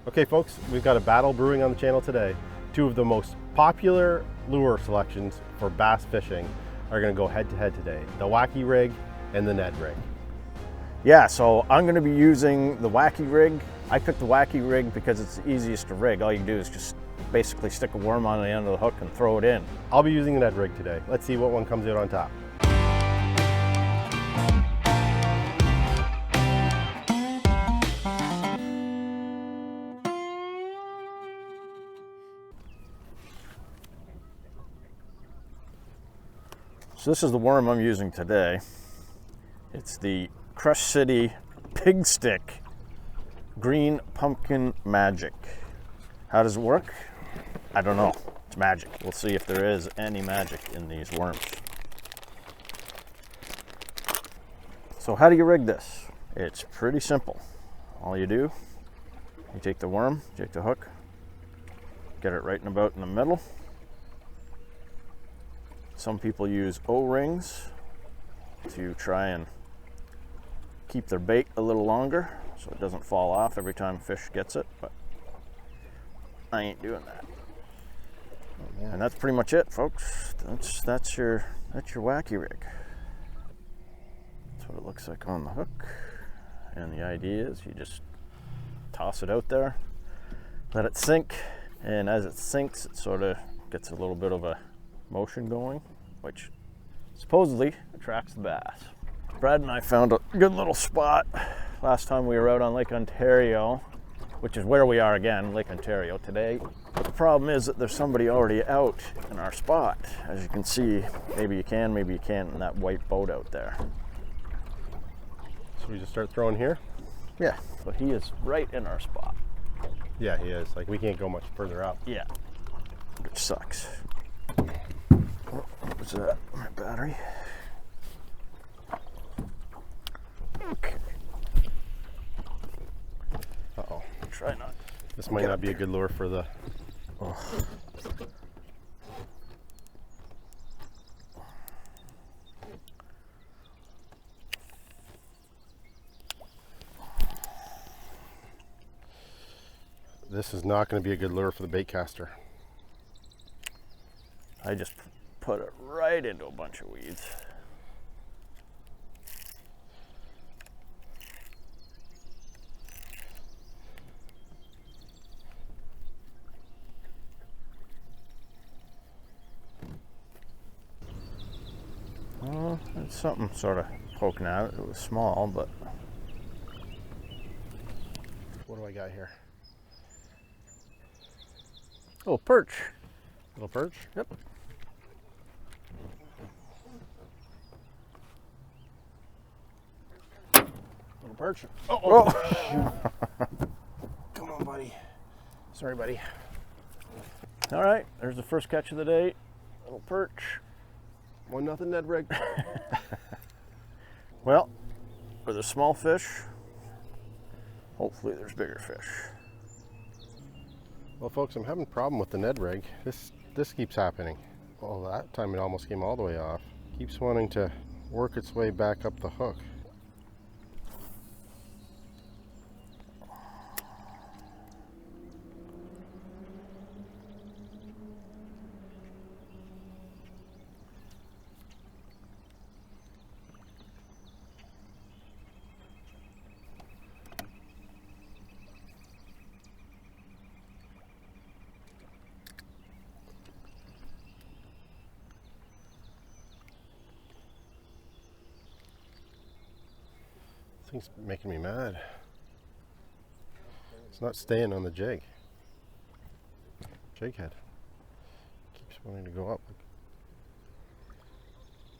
Okay folks, we've got a battle brewing on the channel today. Two of the most popular lure selections for bass fishing are going to go head to head today. The Wacky Rig and the Ned Rig. Yeah, so I'm going to be using the Wacky Rig. I picked the Wacky Rig because it's the easiest to rig. All you do is just basically stick a worm on the end of the hook and throw it in. I'll be using the Ned Rig today. Let's see what one comes out on top. So this is the worm I'm using today. It's the Crush City Pig Stick Green Pumpkin Magic. How does it work? I don't know. It's magic. We'll see if there is any magic in these worms. So how do you rig this? It's pretty simple. All you do, you take the worm, take the hook, get it right about in the middle. Some people use O-rings to try and keep their bait a little longer so it doesn't fall off every time a fish gets it, but I ain't doing that. Oh, and that's pretty much it, folks. That's your Wacky Rig. That's what it looks like on the hook. And the idea is you just toss it out there, let it sink, and as it sinks, it sort of gets a little bit of a motion going, which supposedly attracts the bass. Brad and I found a good little spot last time we were out on Lake Ontario, which is where we are again, Lake Ontario today. The problem is that there's somebody already out in our spot. As you can see, maybe you can, maybe you can't, in that white boat out there. So we just start throwing here? Yeah, but he is right in our spot. Yeah, he is. Like, we can't go much further up. Yeah, which sucks. What was that? My battery. Okay. Uh-oh. Try not. This might not be a good lure for the... Oh. This is not going to be a good lure for the bait caster. I just put it right into a bunch of weeds. Well, it's something sort of poking out. It was small, but... What do I got here? Oh, perch. Little perch? Yep. Little perch. Oh. Come on, buddy. Sorry, buddy. All right, there's the first catch of the day. Little perch. 1-0 Ned Rig. Well, for the small fish, hopefully there's bigger fish. Well, folks, I'm having a problem with the Ned Rig. This keeps happening. Well, that time it almost came all the way off. Keeps wanting to work its way back up the hook. This thing's making me mad. It's not staying on the jig. Jig head. Keeps wanting to go up.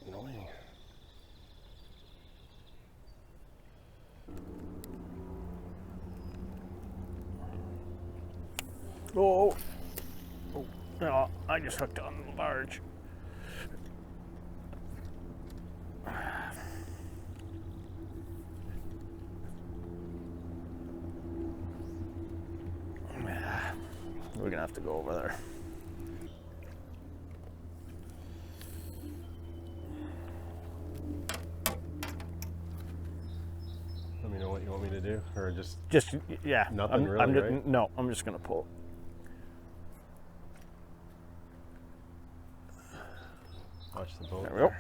Annoying. Oh, oh, no, I just hooked on the large. We're gonna have to go over there. Let me know what you want me to do. you? Or just yeah. nothing really, right? No, I'm just gonna pull. Watch the boat. There we go.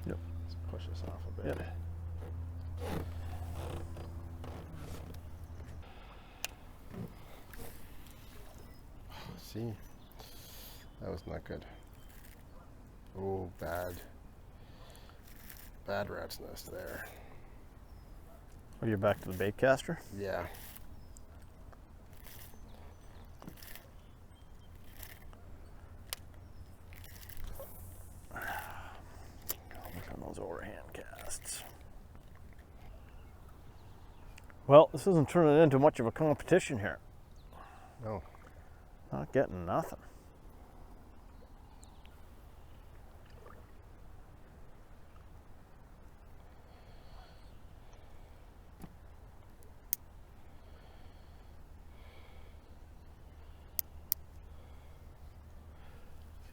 Yep. Let's push this off a bit. Yep. See, that was not good. Oh, bad rat's nest there. Are you back to the bait caster? Yeah. Look on those overhand casts. Well, this isn't turning into much of a competition here. No. Not getting nothing.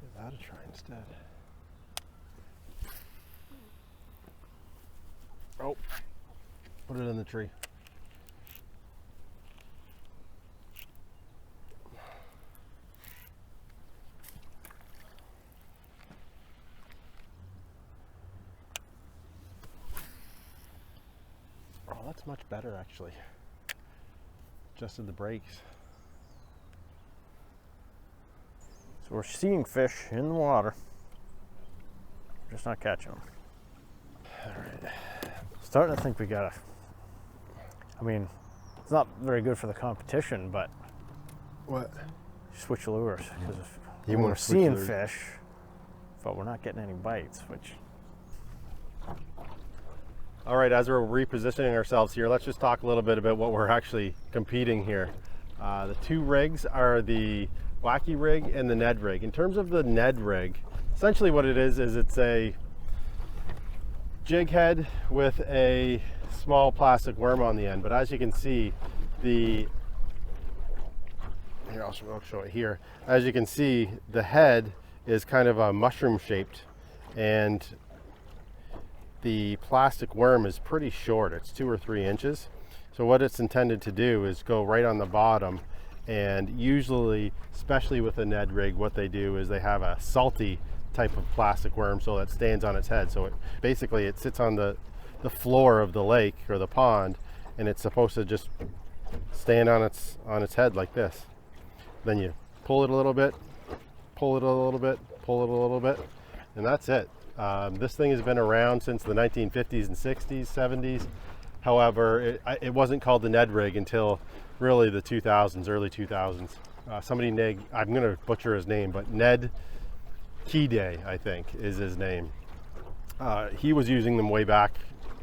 Give that a try instead. Oh, put it in the tree. Oh, that's much better actually. Adjusted the brakes. So we're seeing fish in the water, just not catching them. All right. Starting to think we gotta, I mean, it's not very good for the competition, but What? switch lures. Because You we're wanna switch seeing lures? fish, but we're not getting any bites, which... All right, as we're repositioning ourselves here, let's just talk a little bit about what we're actually competing here. The two rigs are the Wacky Rig and the Ned Rig. In terms of the Ned Rig, essentially what it is it's a jig head with a small plastic worm on the end. But as you can see, here, I'll show it here. As you can see, the head is kind of a mushroom shaped, and the plastic worm is pretty short. It's 2 or 3 inches. So what it's intended to do is go right on the bottom, and usually, especially with a Ned Rig, what they do is they have a salty type of plastic worm so that stands on its head. So it basically sits on the floor of the lake or the pond, and it's supposed to just stand on its head like this. Then you pull it a little bit, pull it a little bit, pull it a little bit, and that's it. This thing has been around since the 1950s and 60s, 70s. However, it wasn't called the Ned Rig until really the 2000s, early 2000s. Somebody, I'm going to butcher his name, but Ned Rig, I think, is his name. He was using them way back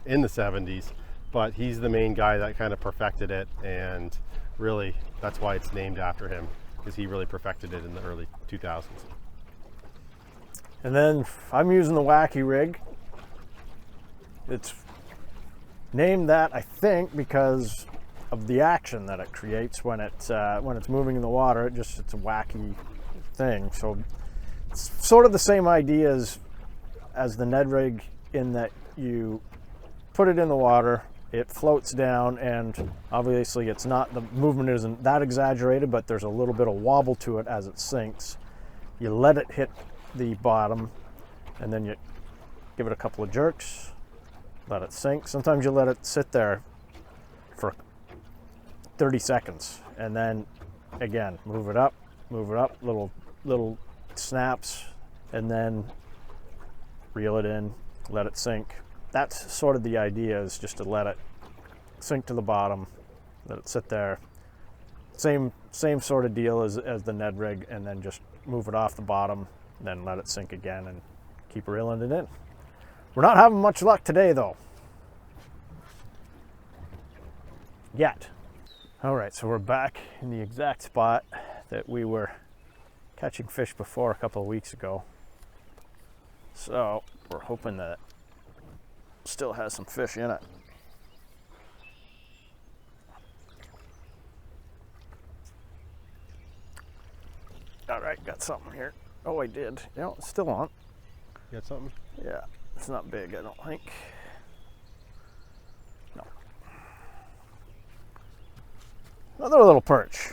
in the 70s, but he's the main guy that kind of perfected it, and really that's why it's named after him, because he really perfected it in the early 2000s. And then I'm using the Wacky Rig. It's named that, I think, because of the action that it creates when it's moving in the water. It's a wacky thing. So it's sort of the same idea as the Ned Rig, in that you put it in the water, it floats down, and obviously it's not, the movement isn't that exaggerated, but there's a little bit of wobble to it as it sinks. You let it hit the bottom, and then you give it a couple of jerks, let it sink. Sometimes you let it sit there for 30 seconds, and then again move it up, little snaps, and then reel it in, let it sink. That's sort of the idea, is just to let it sink to the bottom, let it sit there. Same sort of deal as the Ned Rig, and then just move it off the bottom, then let it sink again and keep reeling it in. We're not having much luck today though. Yet. All right, so we're back in the exact spot that we were catching fish before a couple of weeks ago. So we're hoping that it still has some fish in it. All right, got something here. Oh, I did. Yeah, it's still on. You got something? Yeah, it's not big, I don't think. No. Another little perch.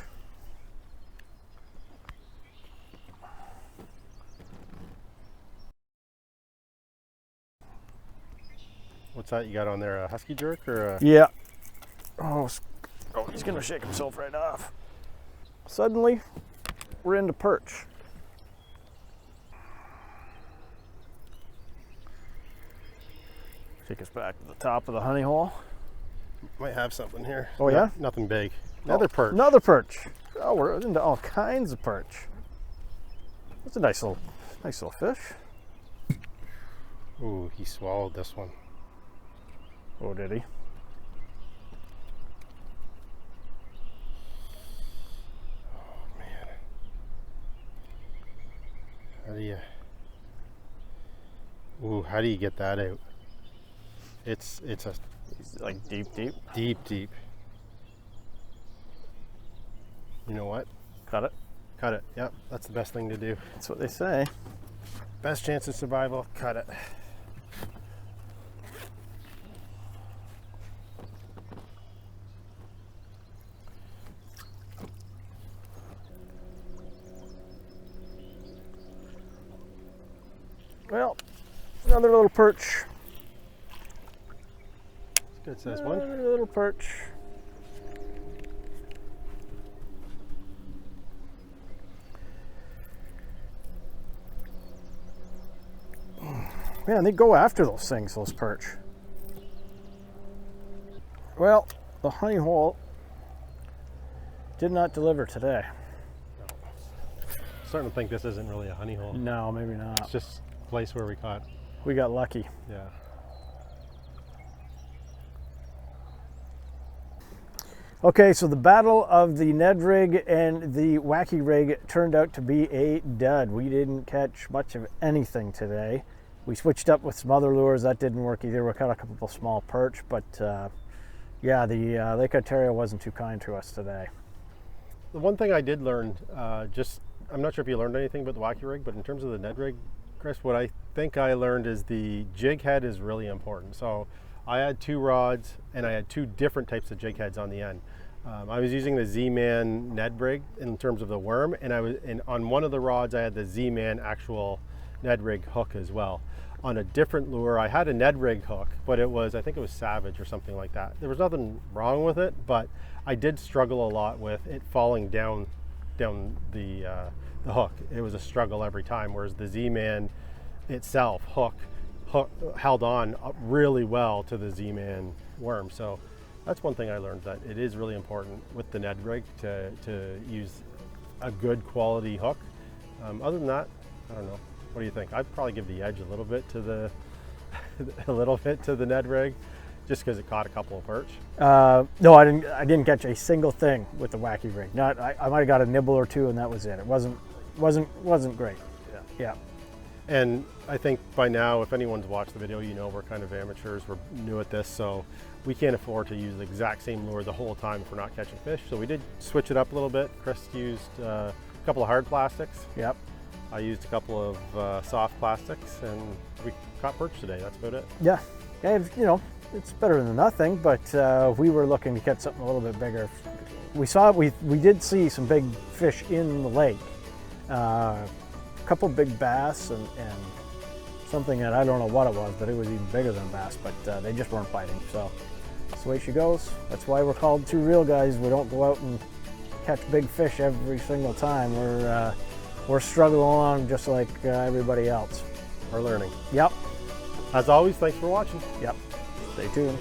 What's that you got on there? A husky jerk or a... Yeah. Oh, he's gonna shake himself right off. Suddenly, we're into perch. Take us back to the top of the honey hole. Might have something here. Oh yeah? Nothing big. Another perch. Another perch. Oh, we're into all kinds of perch. That's a nice little fish. Ooh, he swallowed this one. Oh, did he? Oh man. How do you get that out? It's like deep. deep. You know what? Cut it. Cut it. Yep, that's the best thing to do. That's what they say. Best chance of survival, cut it. Well, another little perch. Good size one. Another little perch. Man, they go after those things, those perch. Well, the honey hole did not deliver today. Starting to think this isn't really a honey hole. No, maybe not. It's just a place where we caught. We got lucky. Yeah. Okay, so the battle of the Ned Rig and the Wacky Rig turned out to be a dud. We didn't catch much of anything today. We switched up with some other lures. That didn't work either. We caught a couple of small perch, but yeah, the Lake Ontario wasn't too kind to us today. The one thing I did learn, I'm not sure if you learned anything about the Wacky Rig, but in terms of the Ned Rig, Chris, what I think I learned is the jig head is really important. So I had 2 rods and I had 2 different types of jig heads on the end. I was using the Z-Man Ned Rig in terms of the worm, and on one of the rods I had the Z-Man actual Ned Rig hook as well. On a different lure, I had a Ned Rig hook, but I think it was Savage or something like that. There was nothing wrong with it, but I did struggle a lot with it falling down the hook. It was a struggle every time, whereas the Z-Man itself hook held on really well to the Z-Man worm. So that's one thing I learned, that it is really important with the Ned Rig to use a good quality hook. Other than that, I don't know. What do you think? I'd probably give the edge a little bit to the Ned Rig, just because it caught a couple of perch. No, I didn't catch a single thing with the Wacky Rig. I might have got a nibble or 2, and that was it. It wasn't great. Yeah. And I think by now, if anyone's watched the video, you know we're kind of amateurs. We're new at this, so we can't afford to use the exact same lure the whole time if we're not catching fish. So we did switch it up a little bit. Chris used a couple of hard plastics. Yep. I used a couple of soft plastics, and we caught perch today. That's about it. Yeah, and it's better than nothing, but we were looking to catch something a little bit bigger. We did see some big fish in the lake. A couple big bass and something that I don't know what it was, but it was even bigger than bass, but they just weren't biting. So that's the way she goes. That's why we're called 2 real guys. We don't go out and catch big fish every single time. We're struggling along just like everybody else. We're learning. Yep. As always, thanks for watching. Yep. Stay tuned.